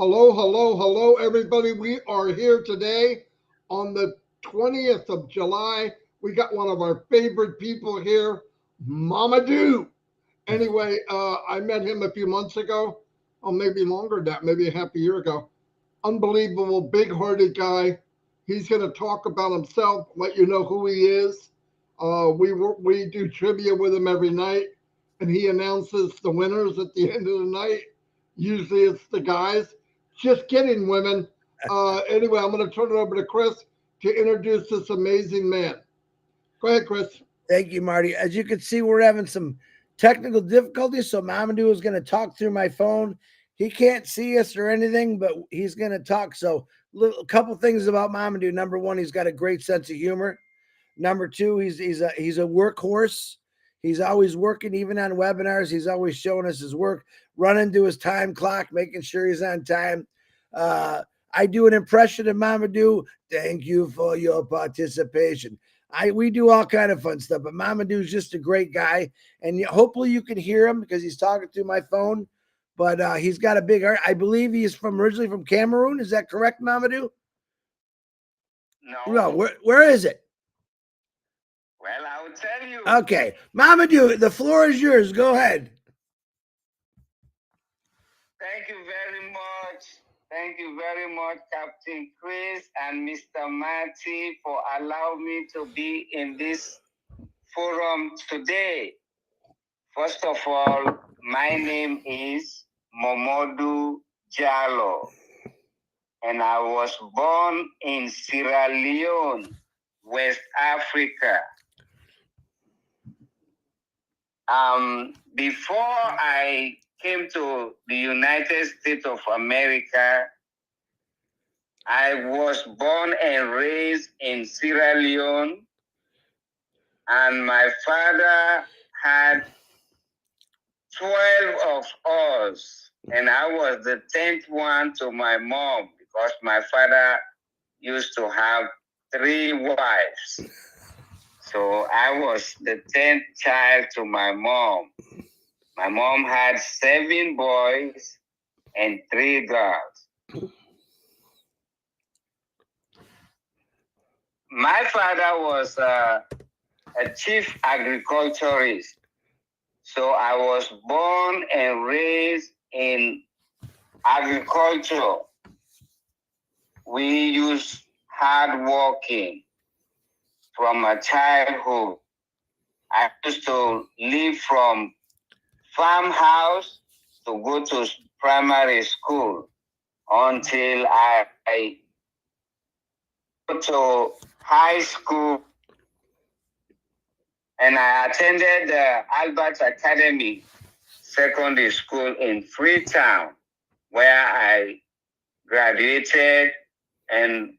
Hello, hello, hello, everybody. We are here today on the 20th of July. We got one of our favorite people here, Momodu. Anyway, I met him a few months ago, or maybe longer than that, maybe a half a year ago. Unbelievable, big-hearted guy. He's going to talk about himself, let you know who he is. We do trivia with him every night, and he announces the winners at the end of the night. Usually it's the guys. Just kidding, women. Anyway, I'm going to turn it over to Chris to introduce this amazing man. Go ahead, Chris. Thank you, Marty. As you can see, we're having some technical difficulties, so Momodu is going to talk through my phone. He can't see us or anything, but he's going to talk. So a couple things about Momodu. Number one, he's got a great sense of humor. Number two, he's a workhorse. He's always working, even on webinars. He's always showing us his work, running to his time clock, making sure he's on time. I do an impression of Momodu. Thank you for your participation. We do all kind of fun stuff, but Momodu is just a great guy, and hopefully you can hear him because he's talking through my phone. But he's got a big heart. I believe he's originally from Cameroon. Is that correct, Momodu? No. Where is it? Well, I will tell you. Okay, Momodu, the floor is yours. Go ahead. Thank you very much. Thank you very much, Captain Chris and Mr. MARTY, for allowing me to be in this forum today. First of all, my name is Momodu Jalloh, and I was born in Sierra Leone, West Africa. Before I came to the United States of America, I was born and raised in Sierra Leone, and my father had 12 of us, and I was the 10th one to my mom because my father used to have 3 wives. So I was the 10th child to my mom. My mom had 7 boys and 3 girls. My father was a chief agriculturist. So I was born and raised in agriculture. We used hard working from my childhood. I used to live from farmhouse to go to primary school until I go to high school, and I attended the Albert Academy Secondary School in Freetown, where I graduated and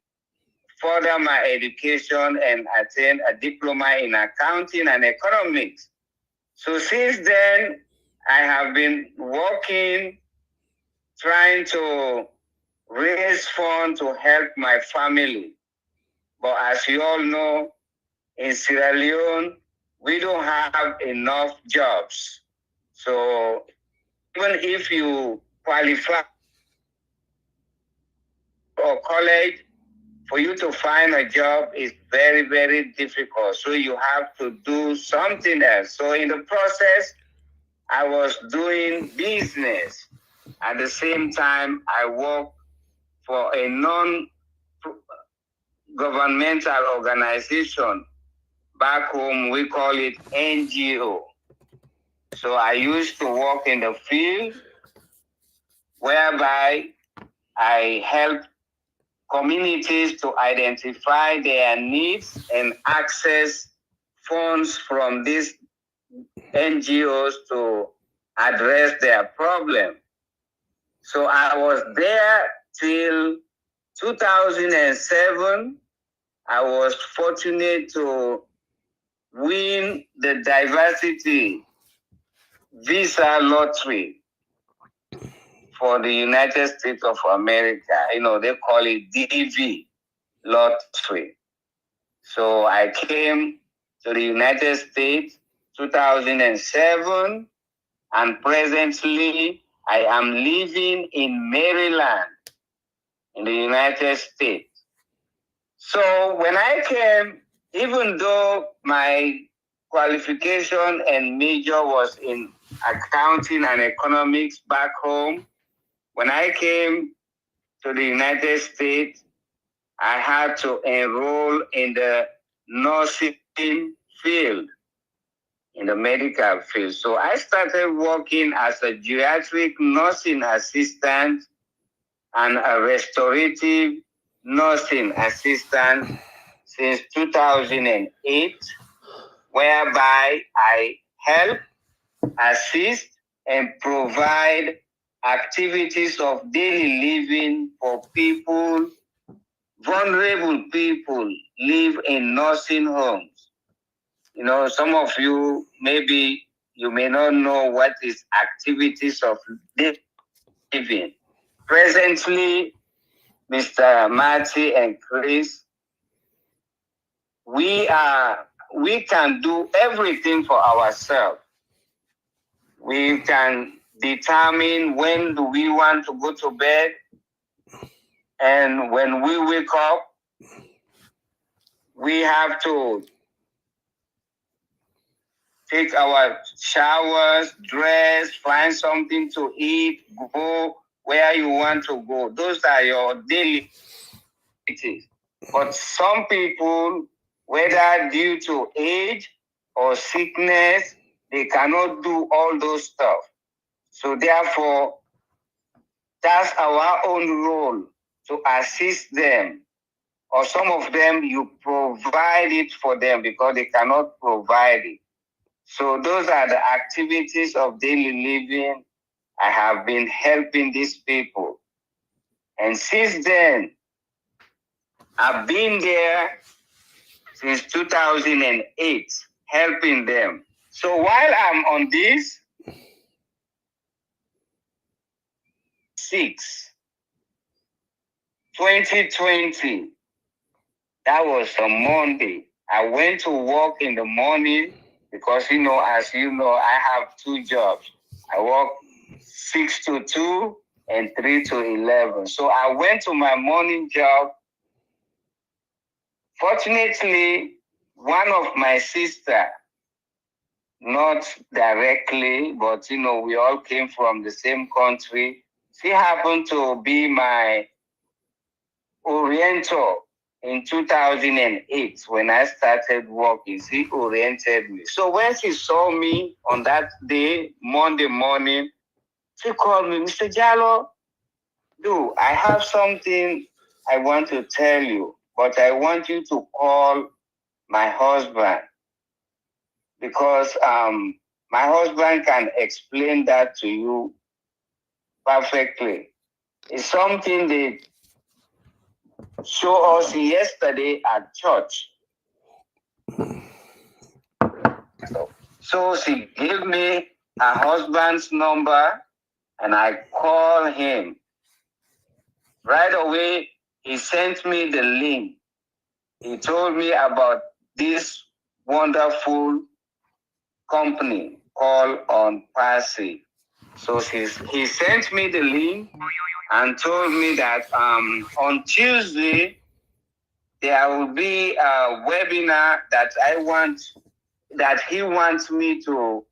further my education and attained a diploma in accounting and economics. So since then, I have been working, trying to raise funds to help my family. But as you all know, in Sierra Leone, we don't have enough jobs. So even if you qualify for college, for you to find a job is very, very difficult. So you have to do something else. So in the process, I was doing business. At the same time, I worked for a non-governmental organization. Back home, we call it NGO. So I used to work in the field, whereby I helped communities to identify their needs and access funds from these NGOs to address their problem. So I was there till 2007. I was fortunate to win the diversity visa lottery for the United States of America. You know, they call it DV lottery. So I came to the United States 2007, and presently I am living in Maryland, in the United States. So when I came, even though my qualification and major was in accounting and economics back home, when I came to the United States, I had to enroll in the nursing field, in the medical field. So I started working as a geriatric nursing assistant and a restorative nursing assistant since 2008, whereby I help, assist, and provide activities of daily living for people, vulnerable people live in nursing homes. You know, some of you, maybe you may not know what is activities of daily living. Presently, Mr. Marty and Chris, we can do everything for ourselves. We can determine when do we want to go to bed, and when we wake up, we have to take our showers, dress, find something to eat, go where you want to go. Those are your daily activities. But some people, whether due to age or sickness, they cannot do all those stuff. So therefore, that's our own role to assist them. Or some of them, you provide it for them because they cannot provide it. So those are the activities of daily living. I have been helping these people. And since then, I've been there since 2008, helping them. So while I'm on this, 2020, that was a Monday. I went to work in the morning because, as you know, I have two jobs. I work 6 to 2 and 3 to 11. So I went to my morning job. Fortunately, one of my sister, not directly, but we all came from the same country. She happened to be my orientor in 2008 when I started working. She oriented me. So when she saw me on that day, Monday morning, she called me, Mr. Jalloh, I have something I want to tell you, but I want you to call my husband because my husband can explain that to you perfectly. It's something they showed us yesterday at church. So she gave me her husband's number and I called him. Right away, he sent me the link. He told me about this wonderful company called ONPASSIVE. So he sent me the link and told me that on Tuesday, there will be a webinar that he wants me to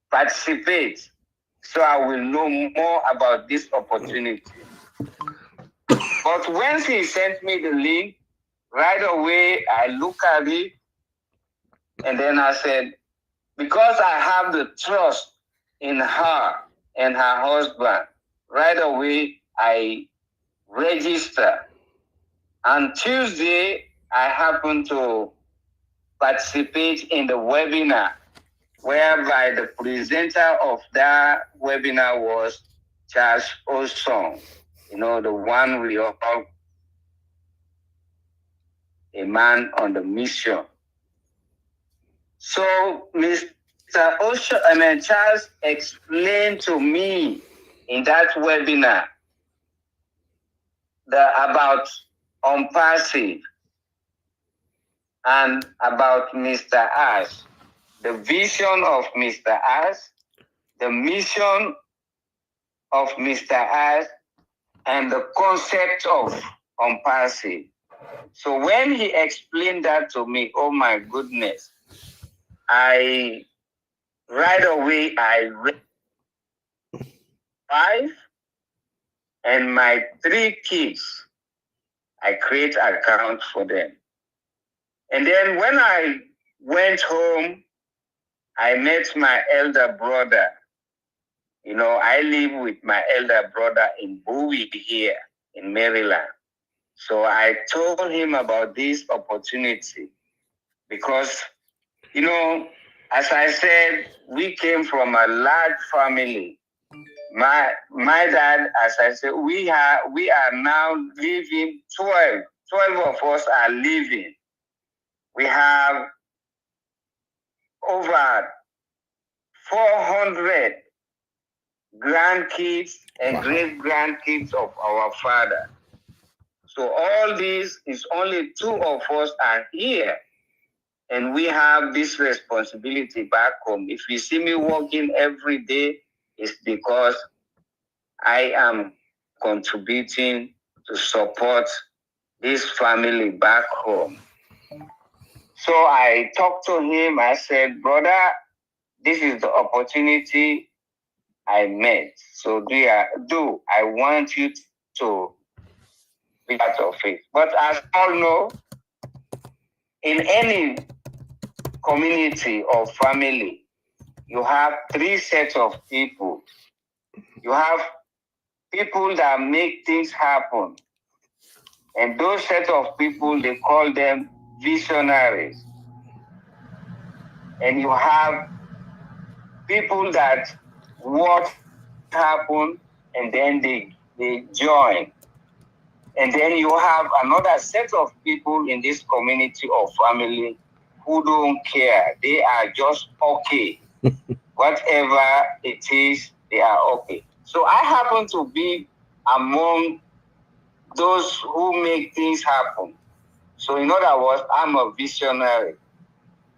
participate. So I will know more about this opportunity. But when he sent me the link, right away, I looked at it and then I said, because I have the trust in her and her husband, right away, I registered. On Tuesday, I happened to participate in the webinar, whereby the presenter of that webinar was Charles Osong, the one we all call a man on the mission. So Mr. Charles explained to me in that webinar about ONPASSIVE and about Mr. Ash, the vision of Mr. Ash, the mission of Mr. Ash and the concept of ONPASSIVE. So when he explained that to me, oh my goodness, right away I read 5 and my 3 kids, I create account for them. And then when I went home, I met my elder brother. You know, I live with my elder brother in Bowie here in Maryland. So I told him about this opportunity because, you know, as I said, we came from a large family. My dad, as I said, we are now living 12 of us are living. We have over 400 grandkids and great grandkids of our father. So all this is only 2 of us are here. And we have this responsibility back home. If you see me working every day, it's because I am contributing to support this family back home. So I talked to him. I said, brother, this is the opportunity I met. So I want you to be part of it. But as all know, in any community or family, you have 3 sets of people. You have people that make things happen. And those set of people, they call them visionaries. And you have people that watch happen and then they join. And then you have another set of people in this community or family who don't care. They are just okay. Whatever it is, they are okay. So I happen to be among those who make things happen. So in other words, I'm a visionary.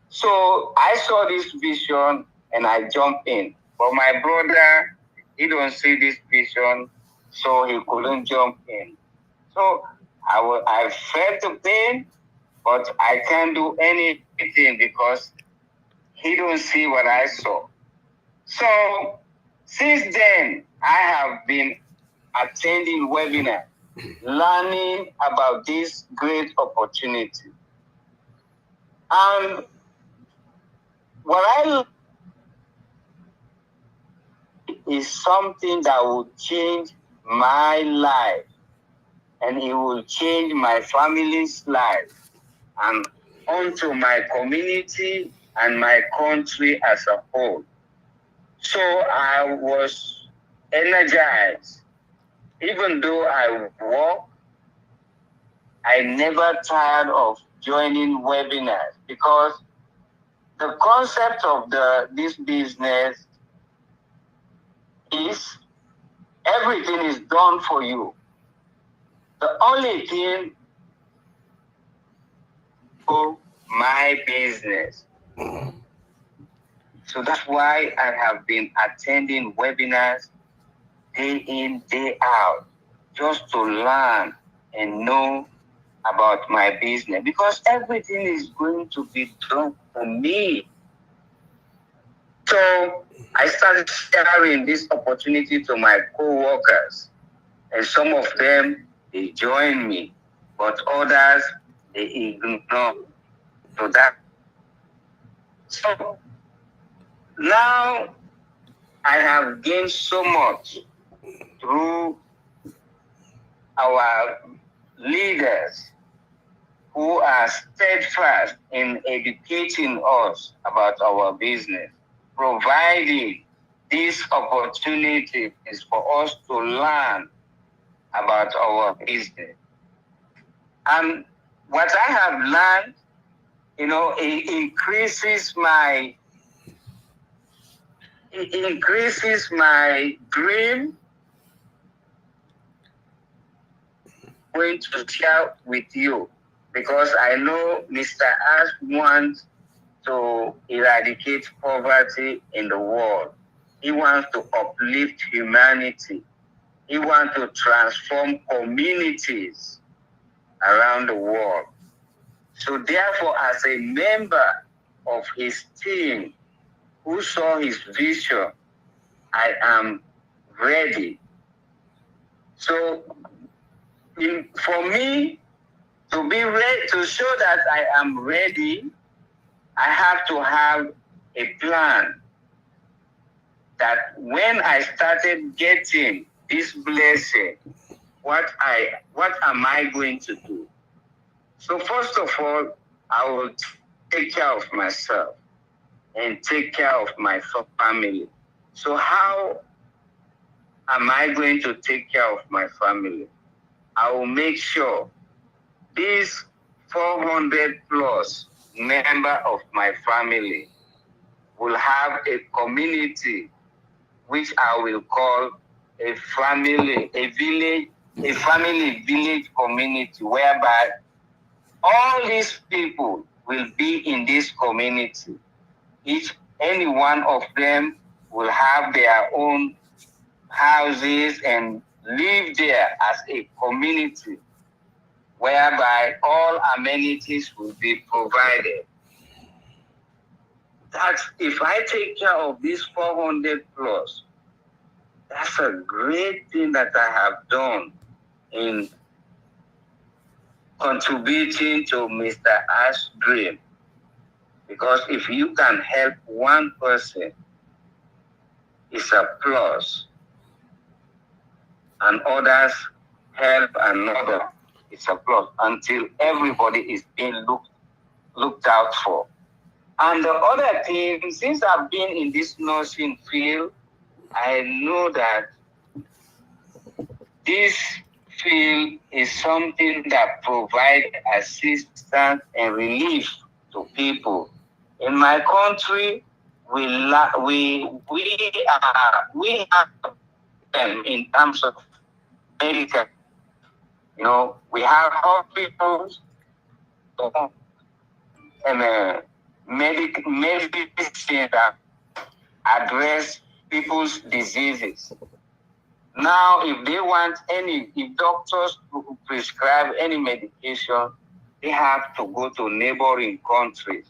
So I saw this vision and I jumped in. But my brother, he don't see this vision, so he couldn't jump in. So I felt the pain, but I can't do anything because he don't see what I saw. So since then, I have been attending webinars, learning about this great opportunity. And what I learned is something that will change my life, and it will change my family's life, and onto my community and my country as a whole. So I was energized. Even though I work, I never tired of joining webinars because the concept of this business is everything is done for you. The only thing for my business. So that's why I have been attending webinars day in, day out, just to learn and know about my business, because everything is going to be done for me. So I started sharing this opportunity to my co-workers, and some of them, they joined me, but others, they ignore. So now I have gained so much through our leaders who are steadfast in educating us about our business, providing these opportunities for us to learn about our business. And what I have learned, it increases my dream. Going to share with you, because I know Mr. Ash wants to eradicate poverty in the world. He wants to uplift humanity. He wants to transform communities around the world. So therefore, as a member of his team who saw his vision, I am ready. So for me to be ready, to show that I am ready, I have to have a plan that when I started getting this blessing, what am I going to do? So first of all, I will take care of myself and take care of my family. So how am I going to take care of my family? I will make sure these 400 plus member of my family will have a community which I will call a family village community, whereby all these people will be in this community. Any one of them will have their own houses and live there as a community, whereby all amenities will be provided. That's if I take care of these 400 plus, that's a great thing that I have done in contributing to Mr. Ash's dream. Because if you can help one person, it's a plus. And others help another, it's a plus, until everybody is being looked out for. And the other thing, since I've been in this nursing field, I know that this field is something that provides assistance and relief to people. In my country, we have them in terms of medical. You know, we have hospitals and medicine that address people's diseases. Now, if doctors prescribe any medication, they have to go to neighboring countries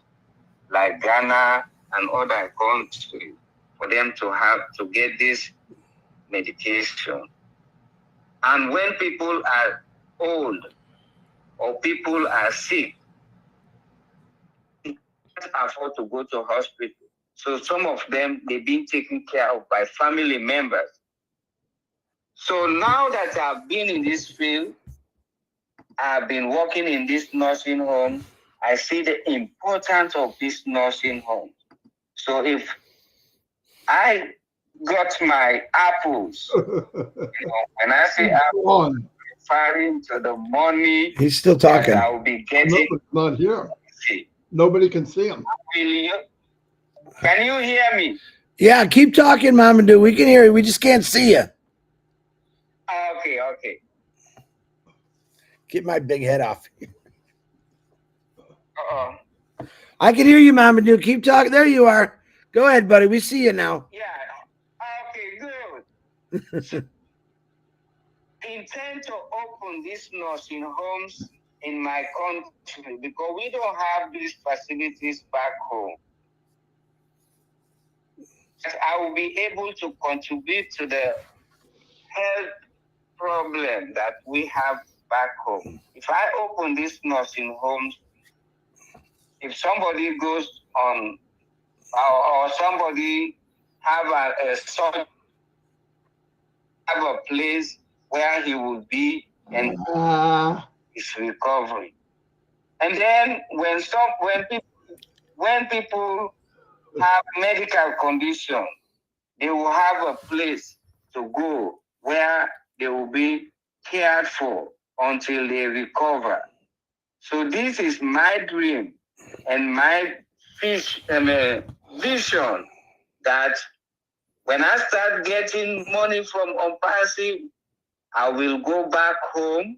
like Ghana and other countries for them to get this medication. And when people are old or people are sick, they can't afford to go to hospital. So some of them, they've been taken care of by family members. So now that I've been in this field, I've been working in this nursing home, I see the importance of this nursing home. So if I got my apples, when I say apples, referring to the money he's still talking. that I will be getting. Nobody's not here. Nobody can see him. Can you hear me? Yeah, keep talking, Momodu. We can hear you. We just can't see you. Okay. Get my big head off. I can hear you, Momodu. Keep talking. There you are. Go ahead, buddy. We see you now. Yeah. Okay, good. Intend to open these nursing homes in my country because we don't have these facilities back home. I will be able to contribute to the health problem that we have back home. If I open these nursing homes, if somebody goes on or somebody have a place where he will be and his recovery. And then when people have medical condition, they will have a place to go where they will be cared for until they recover. So this is my dream and my vision that when I start getting money from ONPASSIVE, I will go back home,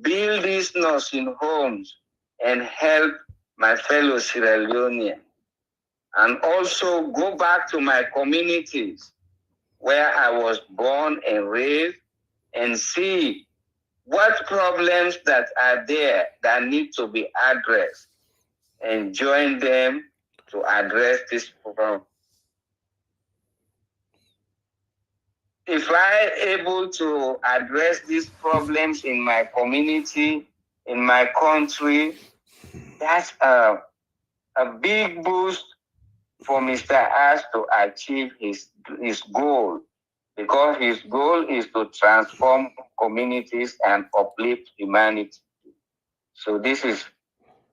build these nursing homes, and help my fellow Sierra Leoneans. and also go back to my communities where I was born and raised and see what problems that are there that need to be addressed and join them to address this problem. If I able to address these problems in my community, in my country, that's a big boost for Mr. Ash to achieve his goal, because his goal is to transform communities and uplift humanity. So this is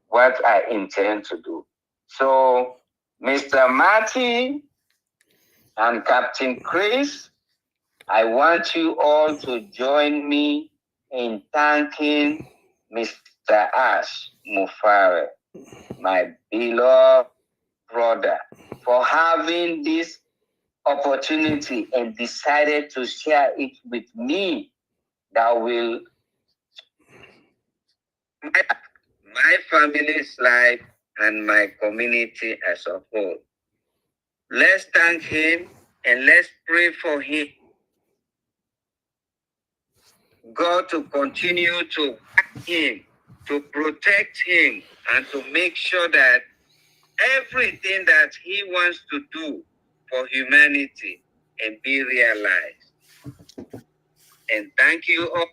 what I intend to do. So Mr. Marty and Captain Chris, I want you all to join me in thanking Mr. Ash Mufare, my beloved brother, for having this opportunity and decided to share it with me that will my family's life and my community as a whole. Let's thank him and let's pray for him. God to continue to guide him, to protect him, and to make sure that everything that he wants to do for humanity and be realized. And thank you all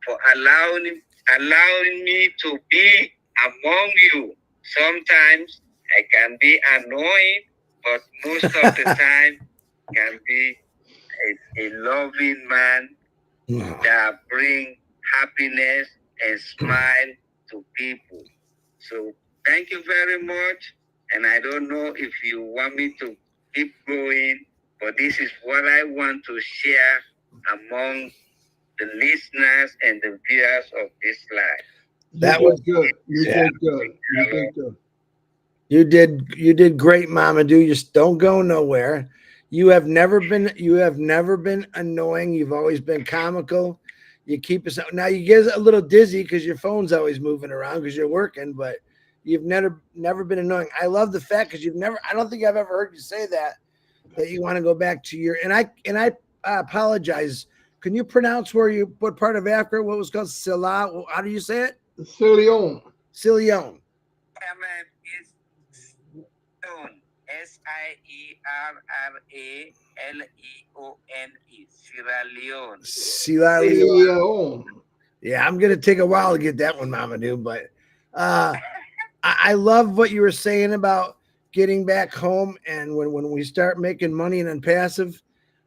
for allowing me to be among you. Sometimes I can be annoying, but most of the time can be a loving man that bring happiness and smile to people. So thank you very much. And I don't know if you want me to keep going, but this is what I want to share among the listeners and the viewers of this live. That was good. You did good. You did good. You did great, Momodu. You just don't go nowhere. You have never been annoying. You've always been comical. You keep us now. You get a little dizzy because your phone's always moving around because you're working, but you've never been annoying. I love the fact because I don't think I've ever heard you say that you want to go back to your I apologize. Can you pronounce what part of Africa? What was called Silla? How do you say it? Silion. Silion. It's Stone. SIERRALEONE. Sierra Leone. Sierra Leone. Yeah, I'm gonna take a while to get that one, Momodu, but I love what you were saying about getting back home and when we start making money in passive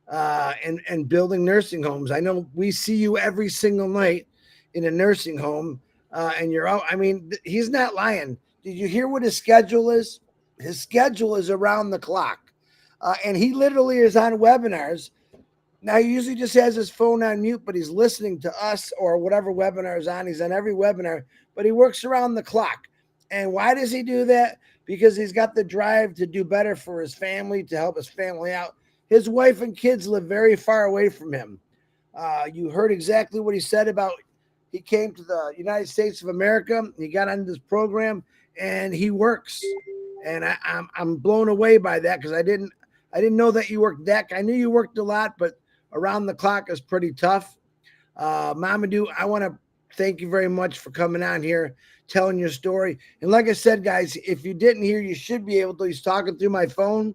and building nursing homes. I know we see you every single night in a nursing home, and you're out. I mean, he's not lying. Did you hear what his schedule is? His schedule is around the clock, and he literally is on webinars. Now, he usually just has his phone on mute, but he's listening to us or whatever webinar is on. He's on every webinar, but he works around the clock. And why does he do that? Because he's got the drive to do better for his family, to help his family out. His wife and kids live very far away from him. You heard exactly what he said about he came to the United States of America. He got on this program and he works. And I'm blown away by that because I didn't know that you worked that. I knew you worked a lot, but around the clock is pretty tough. Momodu, I want to thank you very much for coming on here, telling your story. And like I said, guys, if you didn't hear, you should be able to. He's talking through my phone.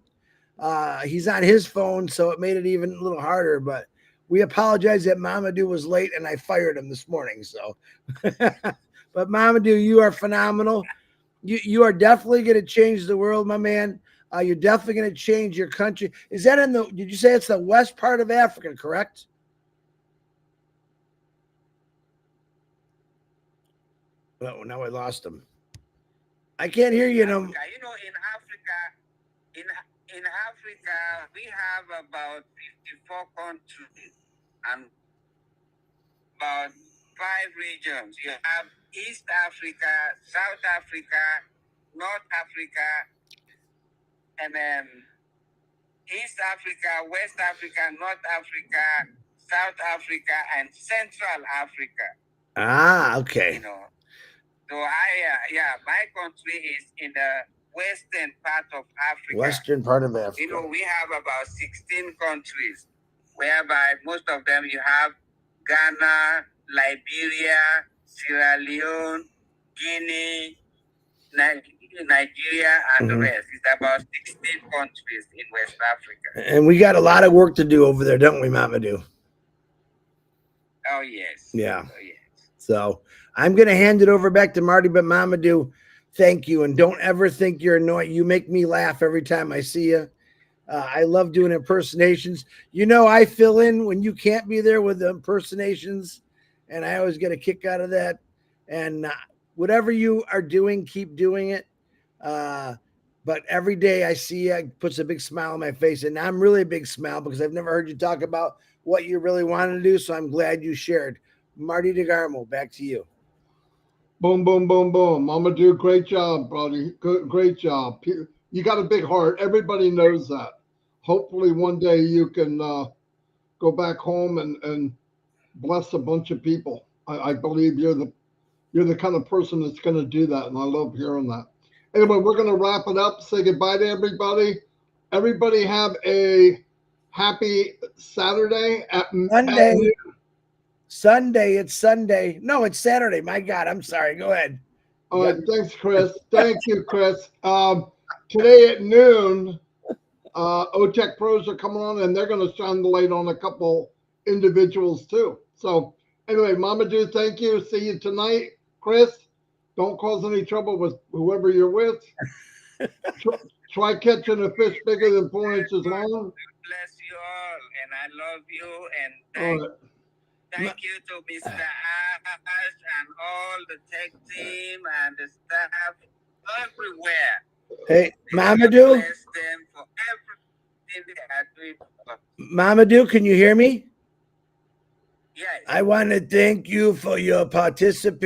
He's on his phone, so it made it even a little harder. But we apologize that Momodu was late and I fired him this morning. So, but Momodu, you are phenomenal. You are definitely going to change the world, my man. You're definitely going to change your country. Is that did you say it's the west part of Africa, correct? Oh, now I lost him. I can't hear you. In Africa, in Africa, we have about 54 countries and about 5 regions. You have East Africa, South Africa, North Africa, and then East Africa, West Africa, North Africa, South Africa, and Central Africa. Ah, okay. So my country is in the western part of Africa. Western part of Africa. You know, we have about 16 countries, whereby most of them you have Ghana, Liberia, Sierra Leone, Guinea, Nigeria, and the rest. It's about 16 countries in West Africa. And we got a lot of work to do over there, don't we, Momodu? Oh, yes. Yeah. Oh, yes. So I'm going to hand it over back to Marty, but Momodu, thank you. And don't ever think you're annoying. You make me laugh every time I see you. I love doing impersonations. You know, I fill in when you can't be there with the impersonations, and I always get a kick out of that. And whatever you are doing, keep doing it. But every day I see you, it puts a big smile on my face. And I'm really a big smile because I've never heard you talk about what you really wanted to do. So I'm glad you shared. Marty DeGarmo, back to you. Boom, boom, boom, boom. Momodu, great job, buddy. Good, great job. You got a big heart. Everybody knows that. Hopefully one day you can go back home and bless a bunch of people. I believe you're the kind of person that's going to do that, and I love hearing that. Anyway, we're going to wrap it up. Say goodbye to everybody. Everybody have a happy Saturday at Monday. Sunday. It's Sunday. No, it's Saturday. My God, I'm sorry. Go ahead. All right. Thanks, Chris. Thank you, Chris. Today at noon, OTech Pros are coming on, and they're going to shine the light on a couple individuals too. So anyway, Momodu, thank you. See you tonight. Chris, don't cause any trouble with whoever you're with. Try catching a fish bigger than 4 inches long. Bless you all, and I love you, and thank you to Mr. Ash and all the tech team and the staff everywhere. Hey, Momodu. Momodu, can you hear me? Yes. I want to thank you for your participation.